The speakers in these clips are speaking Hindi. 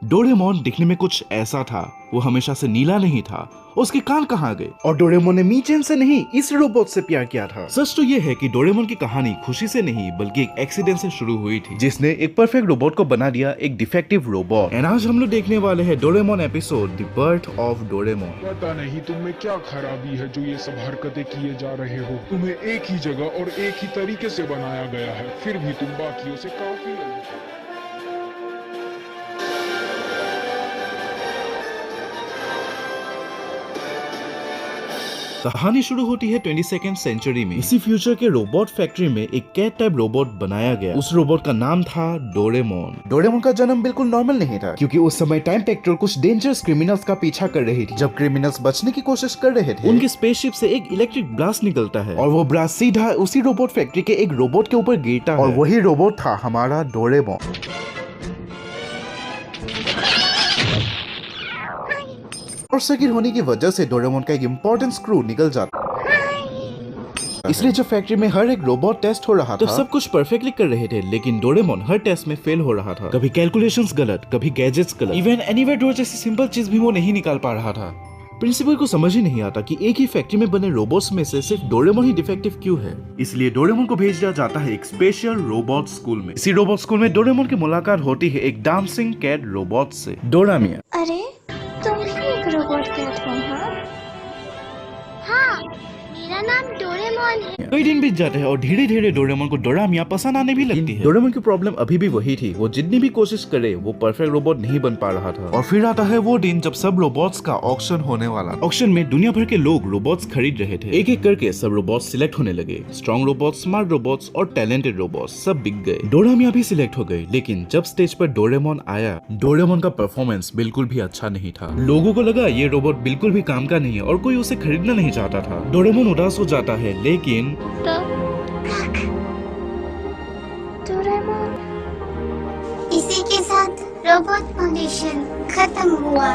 डोरेमोन दिखने में कुछ ऐसा था, वो हमेशा से नीला नहीं था। उसके कान कहाँ गए? और डोरेमोन ने मीचेन से नहीं, इस रोबोट से प्यार किया था। सच तो ये है कि डोरेमोन की कहानी खुशी से नहीं बल्कि एक एक्सीडेंट से शुरू हुई थी, जिसने एक परफेक्ट रोबोट को बना दिया एक डिफेक्टिव रोबोट। एंड आज हम लोग देखने वाले हैं Doraemon episode the birth of Doraemon. पता नहीं तुम में क्या खराबी है जो ये सब हरकतें किए जा रहे हो। तुम्हें एक ही जगह और एक ही तरीके से बनाया गया है, फिर भी तुम बाकियों से काफी अलग हो। कहानी शुरू होती है 22वीं सेंचुरी में। इसी फ्यूचर के रोबोट फैक्ट्री में एक कैट टाइप रोबोट बनाया गया। उस रोबोट का नाम था डोरेमोन। डोरेमोन का जन्म बिल्कुल नॉर्मल नहीं था, क्योंकि उस समय टाइम पेट्रोल कुछ डेंजरस क्रिमिनल्स का पीछा कर रही थी। जब क्रिमिनल्स बचने की कोशिश कर रहे थे, उनकी स्पेसशिप से एक इलेक्ट्रिक ब्लास्ट निकलता है और वो ब्लास्ट सीधा उसी रोबोट फैक्ट्री के एक रोबोट के ऊपर गिरता है। और वही रोबोट था हमारा डोरेमोन। और सर्किट होने की वजह से डोरेमोन का एक इम्पोर्टेंट स्क्रू निकल जाता है। इसलिए जब फैक्ट्री में हर एक रोबोट टेस्ट हो रहा तो था, सब कुछ परफेक्टली कर रहे थे, लेकिन डोरेमोन हर टेस्ट में फेल हो रहा था। कभी कैलकुलेशंस गलत, कभी गैजेट्स गलत, इवन एनीवेयर डोर जैसी सिंपल चीज भी वो नहीं निकाल पा रहा था। प्रिंसिपल को समझ ही नहीं आता कि एक ही फैक्ट्री में बने रोबोट्स में से सिर्फ डोरेमोन ही डिफेक्टिव क्यों है। इसलिए डोरेमोन को भेज दिया जाता है एक स्पेशल रोबोट स्कूल में। इसी रोबोट स्कूल में डोरेमोन की मुलाकात होती है एक डांसिंग कैट रोबोट से, डोरामिया। अरे तुम ही एक रोबोट कैट हो? हाँ, मेरा नाम डोरेमोन है। कई दिन बीत जाते हैं और धीरे धीरे डोरेमोन को डोरामिया पसंद आने भी लगती है। डोरेमोन की प्रॉब्लम अभी भी वही थी, वो जितनी भी कोशिश करे वो परफेक्ट रोबोट नहीं बन पा रहा था। और फिर आता है वो दिन जब सब रोबोट्स का ऑक्शन होने वाला। ऑक्शन में दुनिया भर के लोग रोबोट्स खरीद रहे थे। एक एक करके सब रोबोट्स सिलेक्ट होने लगे। स्ट्रॉन्ग रोबोट्स, स्मार्ट रोबोट्स और टैलेंटेड रोबोट्स सब बिक गए। डोरामिया भी सिलेक्ट हो गई, लेकिन जब स्टेज पर डोरेमोन आया, डोरेमोन का परफॉर्मेंस बिल्कुल भी अच्छा नहीं था। लोगों को लगा ये रोबोट बिल्कुल भी काम का नहीं है और कोई उसे खरीदना नहीं चाहता था। डोरेमोन उदास हो जाता है, लेकिन डोरेमोन, इसी के साथ रोबोट फाउंडेशन खत्म हुआ।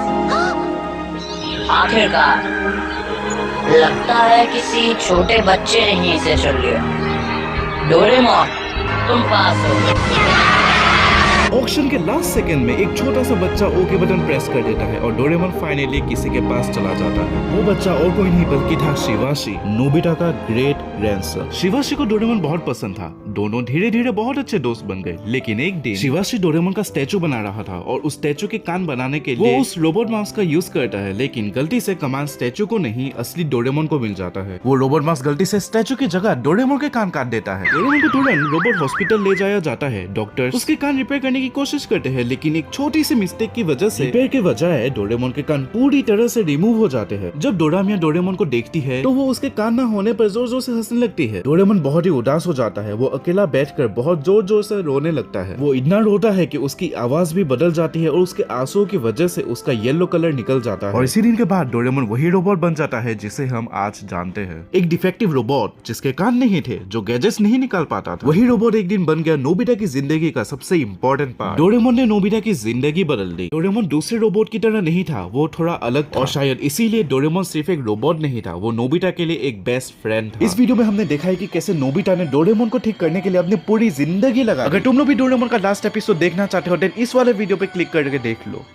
आखिरकार लगता है किसी छोटे बच्चे ने ही इसे चुन लिया। डोरेमोन, तुम पास हो। ऑक्शन के लास्ट सेकंड में एक छोटा सा बच्चा ओके बटन प्रेस कर देता है और डोरेमोन फाइनली किसी के पास चला जाता है। वो बच्चा और कोई नहीं बल्कि था शिवाशी, नोबिता का ग्रेट ग्रैंडसन। शिवाशी को डोरेमोन बहुत पसंद था। दोनों धीरे धीरे बहुत अच्छे दोस्त बन गए। लेकिन एक दिन शिवाशी डोरेमोन का स्टैचू बना रहा था और उस स्टैचू के कान बनाने के लिए वो उस रोबोट माउस का यूज करता है, लेकिन गलती से कमांड स्टैचू को नहीं असली डोरेमोन को मिल जाता है। वो रोबोट माउस गलती से स्टैचू की जगह डोरेमोन के कान काट देता है। डोरेमोन को तुरंत रोबोट हॉस्पिटल ले जाया जाता है। डॉक्टर उसके कान रिपेयर करने की कोशिश करते हैं, लेकिन एक छोटी सी मिस्टेक की वजह से रिपेयर के बजाय डोरेमोन के कान पूरी तरह से रिमूव हो जाते हैं। जब डोरामिया डोरेमोन को देखती है तो वो उसके कान न होने पर जोर जोर से हंसने लगती है। डोरेमोन बहुत ही उदास हो जाता है। वो अकेला बैठकर बहुत जोर जोर से रोने लगता है। वो इतना रोता है कि उसकी आवाज भी बदल जाती है और उसके आंसुओं की वजह से उसका येलो कलर निकल जाता है। और इसी दिन के बाद डोरेमोन वही रोबोट बन जाता है जिसे हम आज जानते हैं, एक डिफेक्टिव रोबोट जिसके कान नहीं थे, जो गैजेट्स नहीं निकाल पाता था। वही रोबोट एक दिन बन गया नोबिता की जिंदगी का सबसे इम्पोर्टेंट पार्ट। डोरेमोन ने नोबिता की जिंदगी बदल दी। डोरेमोन दूसरे रोबोट की तरह नहीं था, वो थोड़ा अलग था। और शायद इसीलिए डोरेमोन सिर्फ एक रोबोट नहीं था, वो नोबिता के लिए एक बेस्ट फ्रेंड था। इस वीडियो में हमने देखा है कि कैसे नोबिता ने डोरेमोन को ठीक करने के लिए अपनी पूरी जिंदगी लगा। अगर तुम लोग भी डोरेमोन का लास्ट एपिसोड देखना चाहते हो तो इस वाले वीडियो पे क्लिक करके देख लो।